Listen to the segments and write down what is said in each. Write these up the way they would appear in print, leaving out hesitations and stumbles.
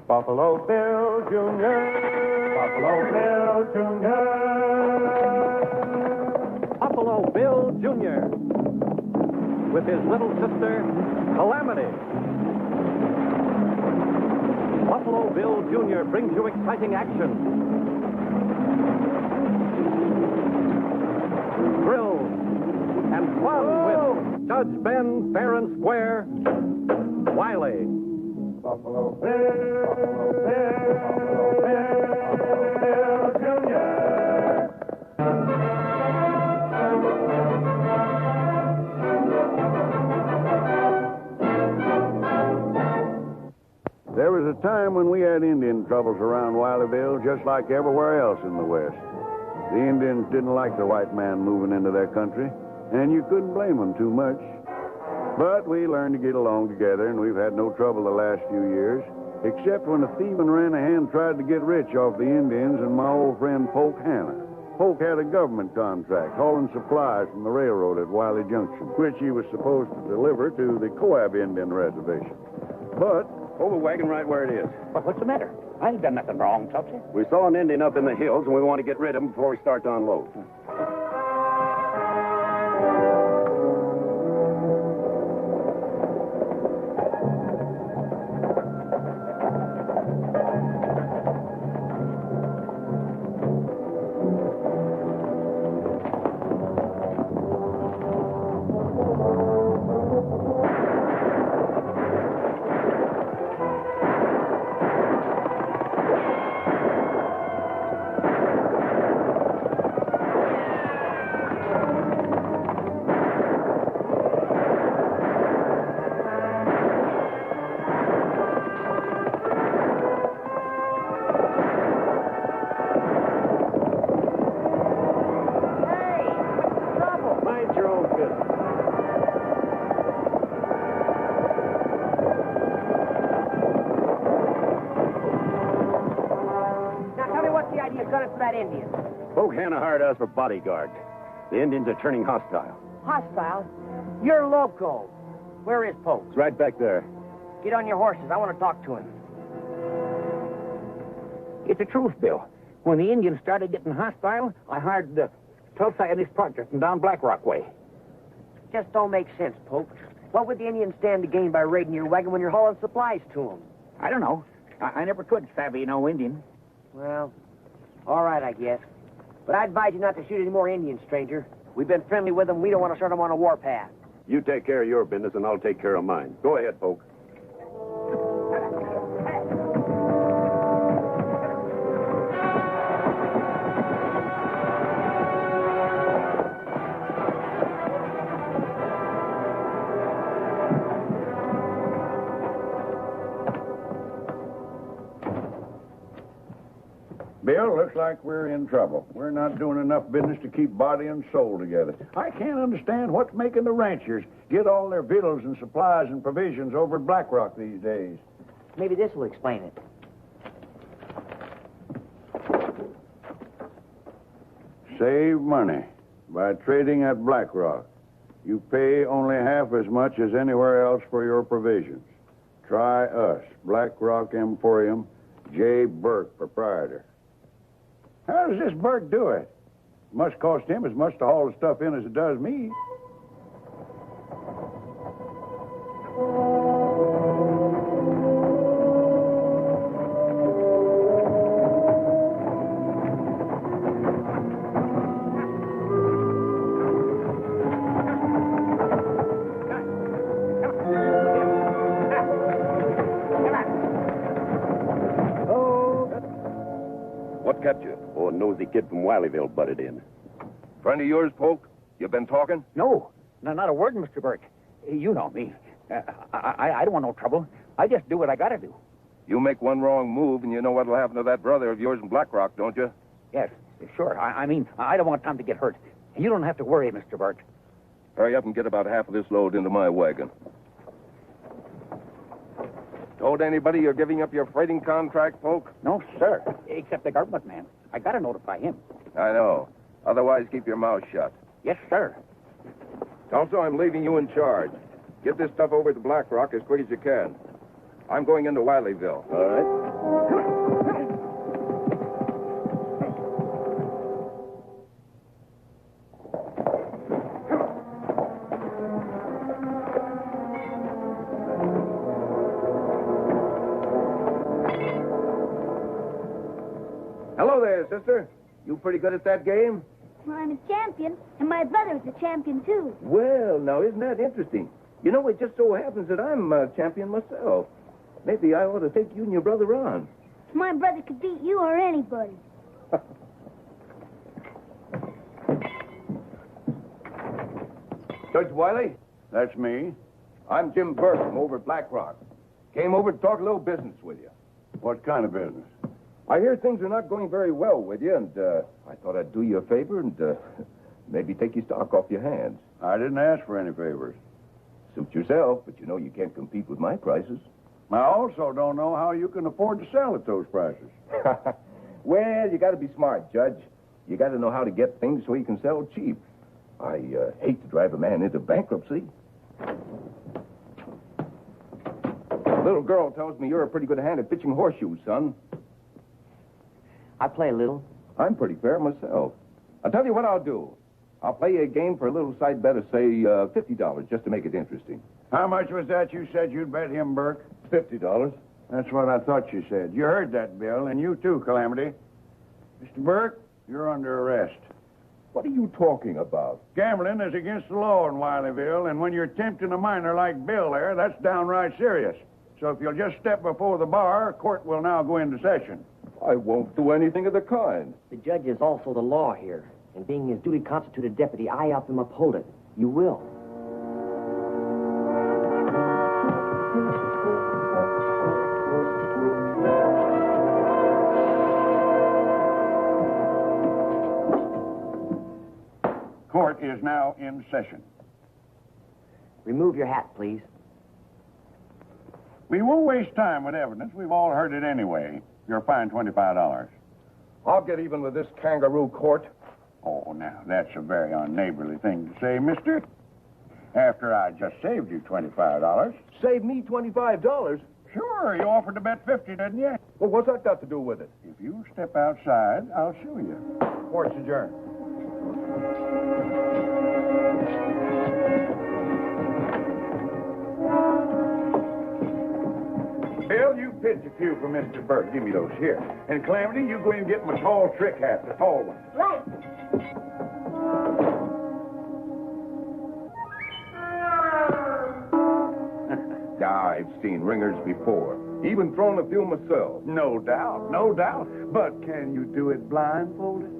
Buffalo Bill Jr. Buffalo Bill Jr. Buffalo Bill Jr. with his little sister, Calamity. Buffalo Bill Jr. brings you exciting action, thrills, and fun with Judge Ben, fair and square, Wiley. Buffalo Bill, Buffalo Bill, Buffalo Bill, Buffalo Bill Jr. There was a time when we had Indian troubles around Wileyville, just like everywhere else in the West. The Indians didn't like the white man moving into their country, and you couldn't blame them too much. But we learned to get along together, and we've had no trouble the last few years, except when a thieving ran-a-hand tried to get rich off the Indians and my old friend Polk Hanna. Polk had a government contract hauling supplies from the railroad at Wiley Junction, which he was supposed to deliver to the Coab Indian Reservation. But hold the wagon right where it is. But what's the matter? I ain't done nothing wrong, Topsy. We saw an Indian up in the hills, and we want to get rid of him before we start to unload. Polk Hanna hired us for bodyguards. The Indians are turning hostile. Hostile? You're loco. Where is Polk? It's right back there. Get on your horses. I want to talk to him. It's the truth, Bill. When the Indians started getting hostile, I hired the Tulsa and his partners from down Black Rock way. Just don't make sense, Polk. What would the Indians stand to gain by raiding your wagon when you're hauling supplies to them? I don't know. I never could savvy no Indian. Well, all right, I guess. But I advise you not to shoot any more Indians, stranger. We've been friendly with them. We don't want to start them on a warpath. You take care of your business, and I'll take care of mine. Go ahead, Polk. Bill, looks like we're in trouble. We're not doing enough business to keep body and soul together. I can't understand what's making the ranchers get all their victuals and supplies and provisions over at Black Rock these days. Maybe this will explain it. Save money by trading at Black Rock. You pay only half as much as anywhere else for your provisions. Try us, Black Rock Emporium, J. Burke, proprietor. How does this Burke do it? It must cost him as much to haul the stuff in as it does me. What kept you? Oh, a nosy kid from Wileyville butted in. Friend of yours, Polk? You been talking? No, not a word, Mr. Burke. You know me. I don't want no trouble. I just do what I gotta do. You make one wrong move, and you know what'll happen to that brother of yours in Black Rock, don't you? Yes, sure. I mean, I don't want Tom to get hurt. You don't have to worry, Mr. Burke. Hurry up and get about half of this load into my wagon. Told anybody you're giving up your freighting contract, Polk? No, sir. Except the government man. I gotta notify him. I know. Otherwise, keep your mouth shut. Yes, sir. Also, I'm leaving you in charge. Get this stuff over to Black Rock as quick as you can. I'm going into Wileyville. All right. Hello there, sister. You pretty good at that game? Well, I'm a champion, and my brother's a champion, too. Well, now, isn't that interesting? You know, it just so happens that I'm a champion myself. Maybe I ought to take you and your brother on. My brother could beat you or anybody. Judge Wiley, That's me. I'm Jim Burke from over at Black Rock. Came over to talk a little business with you. What kind of business? I hear things are not going very well with you, and I thought I'd do you a favor and maybe take your stock off your hands. I didn't ask for any favors. Suit yourself, but you know you can't compete with my prices. I also don't know how you can afford to sell at those prices. Well, you got to be smart, Judge. You got to know how to get things so you can sell cheap. I hate to drive a man into bankruptcy. Little girl tells me you're a pretty good hand at pitching horseshoes, son. I play a little. I'm pretty fair myself. I'll tell you what I'll do. I'll play you a game for a little side bet of, say, $50, just to make it interesting. How much was that you said you'd bet him, Burke? $50? That's what I thought you said. You heard that, Bill, and you too, Calamity. Mr. Burke, you're under arrest. What are you talking about? Gambling is against the law in Wileyville, and when you're tempting a minor like Bill there, that's downright serious. So if you'll just step before the bar, court will now go into session. I won't do anything of the kind. The judge is also the law here. And being his duly constituted deputy, I help him uphold it. You will. Court is now in session. Remove your hat, please. We won't waste time with evidence. We've all heard it anyway. You're fined $25. I'll get even with this kangaroo court. Oh, now, that's a very unneighborly thing to say, mister. After I just saved you $25. Save me $25? Sure, you offered to bet 50, didn't you? Well, what's that got to do with it? If you step outside, I'll show you. Court's adjourned. Bill, you pitch a few for Mr. Burke. Give me those here. And Calamity, you go in and get my tall trick hat, the tall one. Right. I've seen ringers before. Even thrown a few myself. No doubt, no doubt. But can you do it blindfolded?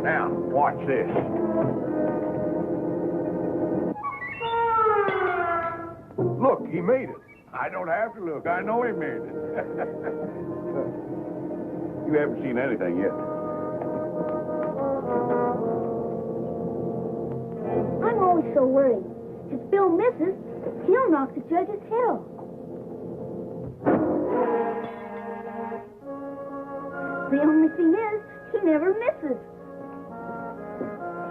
Now, watch this. Look, he made it. I don't have to look. I know he made it. You haven't seen anything yet. I'm always so worried. If Bill misses, he'll knock the judge's head off. The only thing is, he never misses.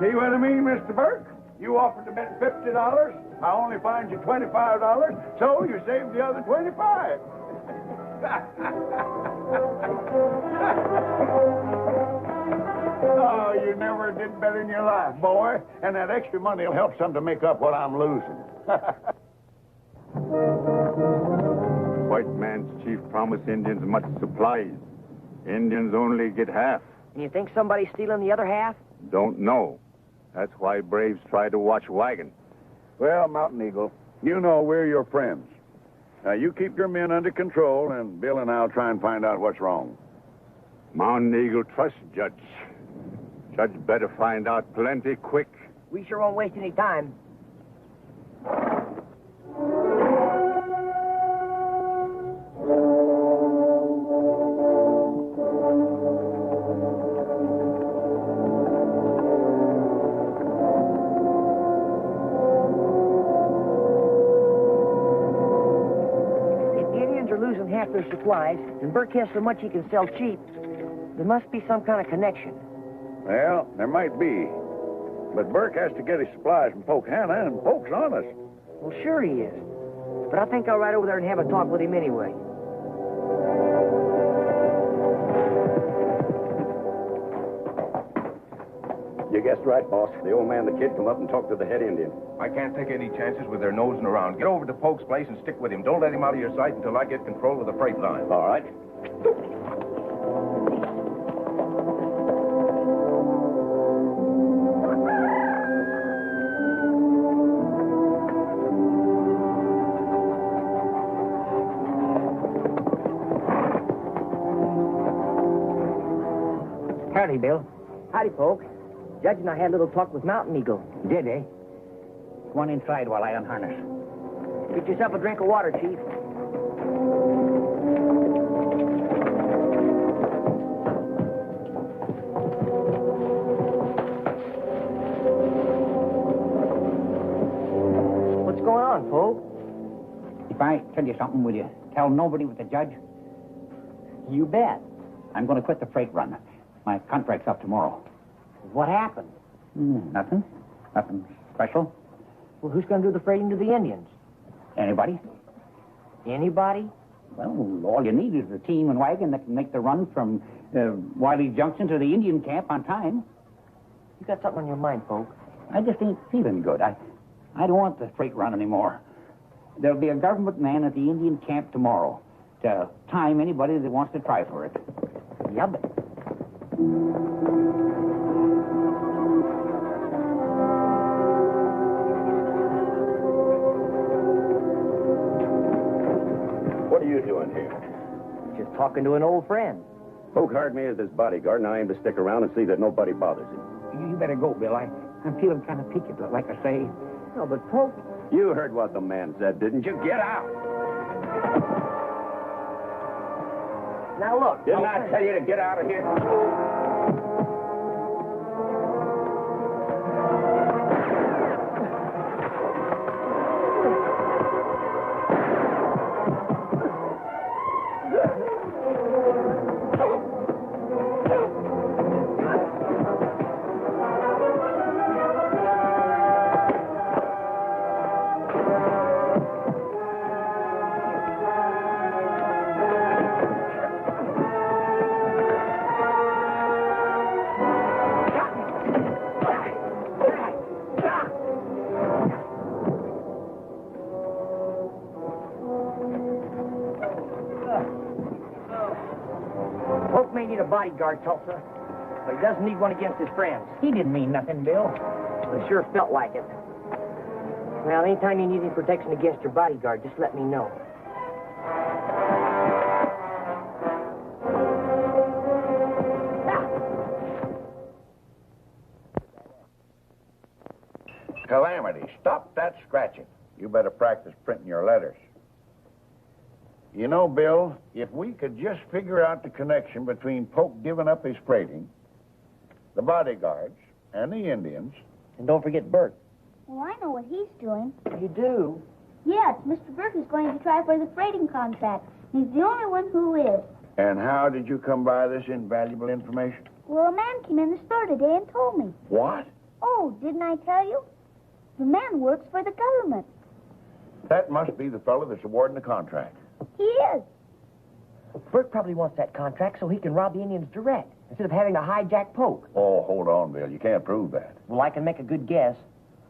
See what I mean, Mr. Burke? You offered to bet $50. I only fined you $25, so you saved the other $25. Oh, you never did better in your life, boy. And that extra money will help some to make up what I'm losing. White man's chief promised Indians much supplies. Indians only get half. And you think somebody's stealing the other half? Don't know. That's why braves try to watch wagon. Well, Mountain Eagle, you know we're your friends. Now, you keep your men under control, and Bill and I'll try and find out what's wrong. Mountain Eagle trusts Judge. Judge better find out plenty quick. We sure won't waste any time. Half their supplies, and Burke has so much he can sell cheap. There must be some kind of connection. Well, there might be. But Burke has to get his supplies from Polk Hannah, and Polk's honest. Well, sure he is. But I think I'll ride over there and have a talk with him anyway. You guessed right, boss. The old man and the kid come up and talk to the head Indian. I can't take any chances with their nosing around. Get over to Polk's place and stick with him. Don't let him out of your sight until I get control of the freight line. All right. Howdy, Bill. Howdy, Polk. Judge and I had a little talk with Mountain Eagle. Did, eh? Go on inside while I unharness. Get yourself a drink of water, Chief. What's going on, Polk? If I tell you something, will you tell nobody but the judge? You bet. I'm going to quit the freight run. My contract's up tomorrow. What happened? Nothing. Nothing special. Well, who's going to do the freighting to the Indians? Anybody? Anybody? Well, all you need is a team and wagon that can make the run from Wiley Junction to the Indian camp on time. You got something on your mind, Polk. I just ain't feeling good. I don't want the freight run anymore. There'll be a government man at the Indian camp tomorrow to time anybody that wants to try for it. Yeah, but... What are you doing here? Just talking to an old friend. Polk hired me as his bodyguard, and I aim to stick around and see that nobody bothers him. You better go, Bill. I'm feeling kind of peaked, like I say. No, but Polk... You heard what the man said, didn't you? Get out! Now, look. Didn't I tell you to get out of here? Polk may need a bodyguard, Tulsa, but he doesn't need one against his friends. He didn't mean nothing, Bill. It sure felt like it. Well, anytime you need any protection against your bodyguard, just let me know. Calamity, stop that scratching. You better practice printing your letters. You know, Bill, if we could just figure out the connection between Polk giving up his freighting, the bodyguards, and the Indians... And don't forget Burke. Well, I know what he's doing. You do? Yes, Mr. Burke is going to try for the freighting contract. He's the only one who is. And how did you come by this invaluable information? Well, a man came in the store today and told me. What? Oh, didn't I tell you? The man works for the government. That must be the fellow that's awarding the contract. He is. Burke probably wants that contract so he can rob the Indians direct, instead of having to hijack Polk. Oh, hold on, Bill. You can't prove that. Well, I can make a good guess.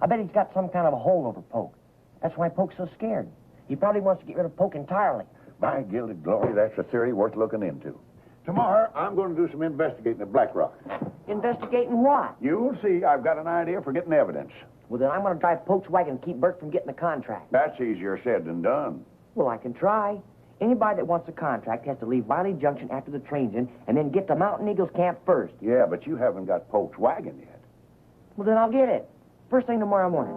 I bet he's got some kind of a hold over Polk. That's why Polk's so scared. He probably wants to get rid of Polk entirely. By gilded glory, that's a theory worth looking into. Tomorrow, I'm going to do some investigating at Black Rock. Investigating what? You'll see. I've got an idea for getting evidence. Well, then I'm going to drive Polk's wagon and keep Burke from getting the contract. That's easier said than done. Well, I can try. Anybody that wants a contract has to leave Wiley Junction after the train's in and then get to Mountain Eagle's camp first. Yeah, but you haven't got Polk's wagon yet. Well, then I'll get it. First thing tomorrow morning.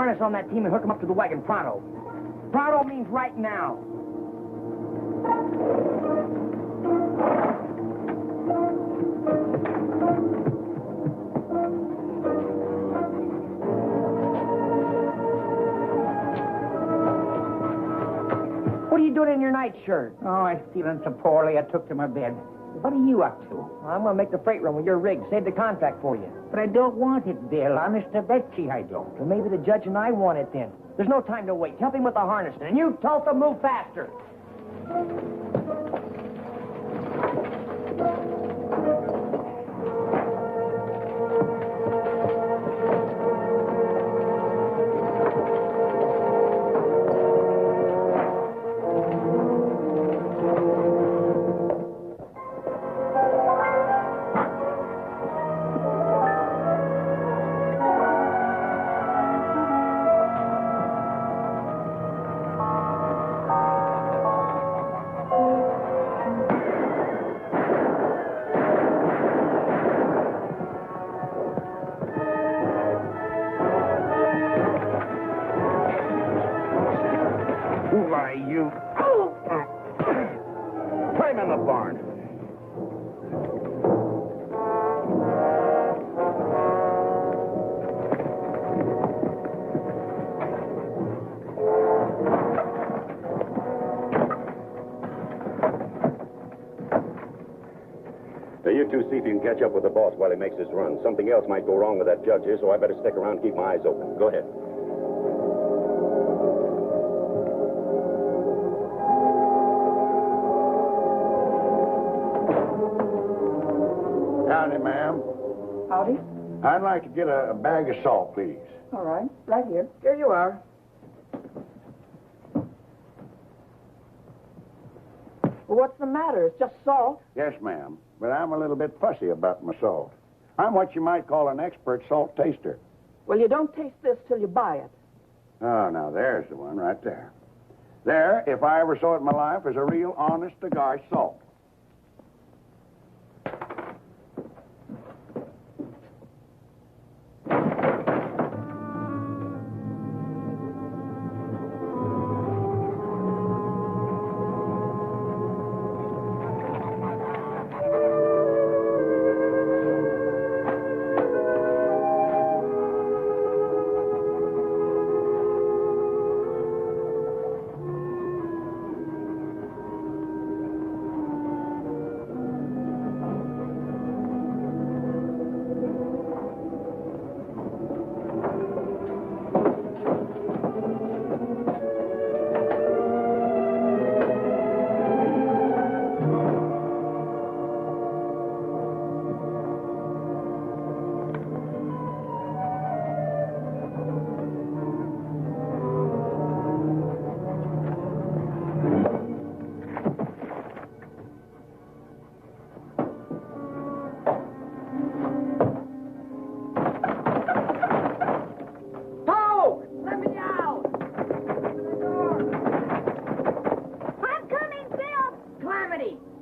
Harness on that team and hook them up to the wagon pronto. Pronto means right now. What are you doing in your nightshirt? Oh, I'm feeling so poorly, I took to my bed. What are you up to? I'm going to make the freight run with your rig. Save the contract for you. But I don't want it, Bill. Honest to Betsy, I don't. Well, maybe the judge and I want it then. There's no time to wait. Help him with the harnessing. And you, Tulsa, move faster. Why, you... Climb in the barn. Now, you two see if you can catch up with the boss while he makes his run. Something else might go wrong with that judge here, so I better stick around and keep my eyes open. Go ahead. Howdy, ma'am. Howdy. I'd like to get a bag of salt, please. All right. Right here. Here you are. Well, what's the matter? It's just salt. Yes, ma'am. But I'm a little bit fussy about my salt. I'm what you might call an expert salt taster. Well, you don't taste this till you buy it. Oh, now there's the one right there. There, if I ever saw it in my life, is a real honest-to-gosh salt.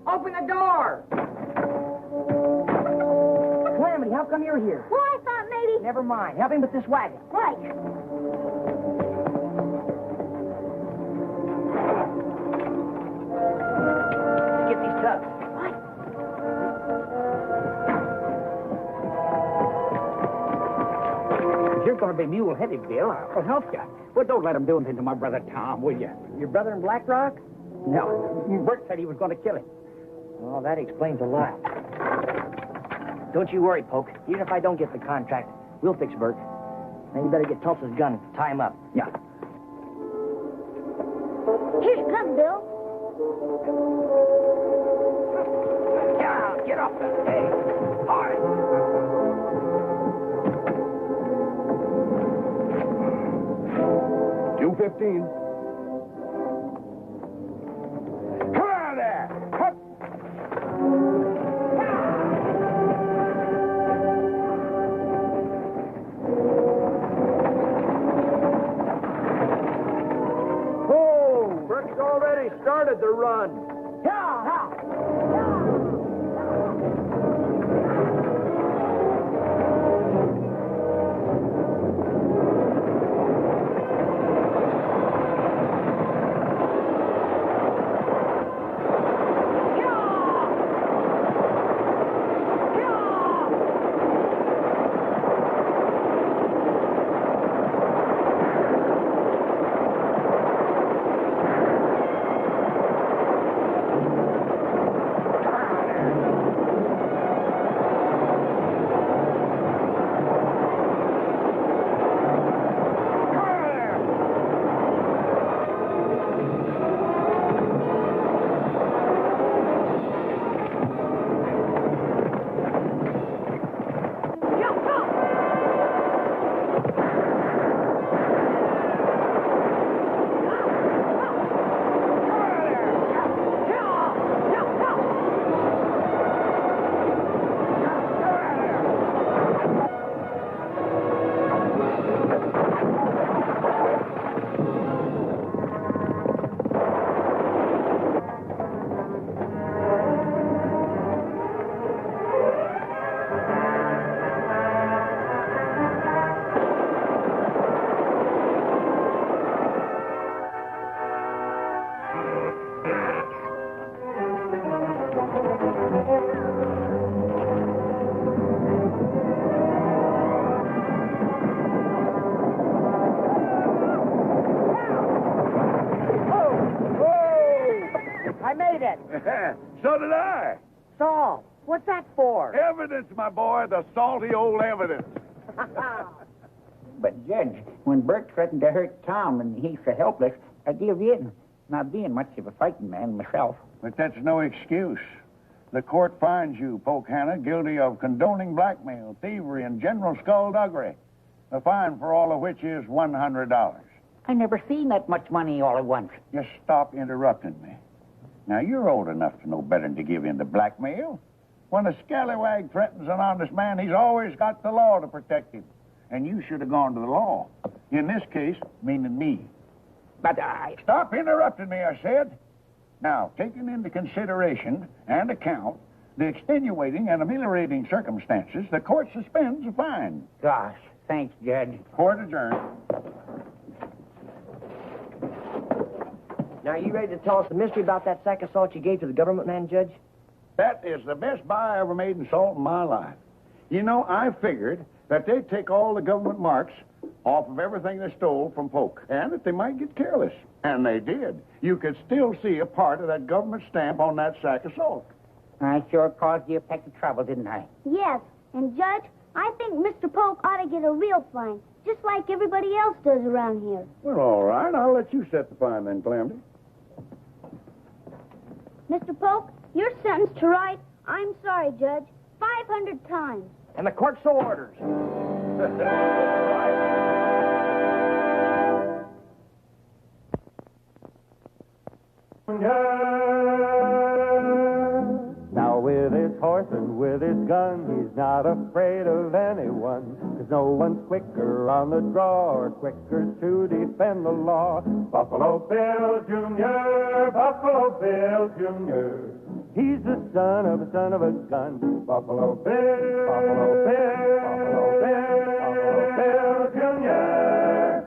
Open the door! Calamity, how come you're here? Well, I thought maybe... Never mind. Help him with this wagon. Right. Get these tubs. What? If you're going to be mule-headed, Bill, I'll help you. But don't let him do anything to my brother Tom, will you? Your brother in Black Rock? No. Bert said he was going to kill him. Oh, that explains a lot. Don't you worry, Poke. Even if I don't get the contract, we'll fix Bert. Then you better get Tulsa's gun and tie him up. Yeah. Here you come, Bill. Yeah, get off that. Hey, hard. 215. Come on there! Hup! Oh, Bert's already started the run. I made it. So did I. Saul, what's that for? Evidence, my boy, the salty old evidence. But, Judge, when Bert threatened to hurt Tom and he's so helpless, I gave in, not being much of a fighting man myself. But that's no excuse. The court finds you, Polk Hanna, guilty of condoning blackmail, thievery, and general skullduggery. The fine for all of which is $100. I never seen that much money all at once. Just stop interrupting me. Now, you're old enough to know better than to give in to blackmail. When a scallywag threatens an honest man, he's always got the law to protect him. And you should have gone to the law. In this case, meaning me. But I... Stop interrupting me, I said. Now, taking into consideration and account the extenuating and ameliorating circumstances, the court suspends the fine. Gosh, thanks, Judge. Court adjourned. Now, are you ready to tell us the mystery about that sack of salt you gave to the government man, Judge? That is the best buy I ever made in salt in my life. You know, I figured that they'd take all the government marks off of everything they stole from Polk, and that they might get careless. And they did. You could still see a part of that government stamp on that sack of salt. I sure caused you a peck of trouble, didn't I? Yes, and Judge, I think Mr. Polk ought to get a real fine, just like everybody else does around here. Well, all right. I'll let you set the fine then, Calamity. Mr. Polk, you're sentenced to write, "I'm sorry, Judge," 500 times. And the court so orders. Now with his horse and with his gun, he's not afraid of anyone. 'Cause no one's quicker on the draw or quicker to defend the law. Buffalo Bill Jr., Buffalo Bill Jr. He's the son of a gun. Buffalo Bill, Buffalo Bill, Buffalo Bill, Buffalo Bill Jr.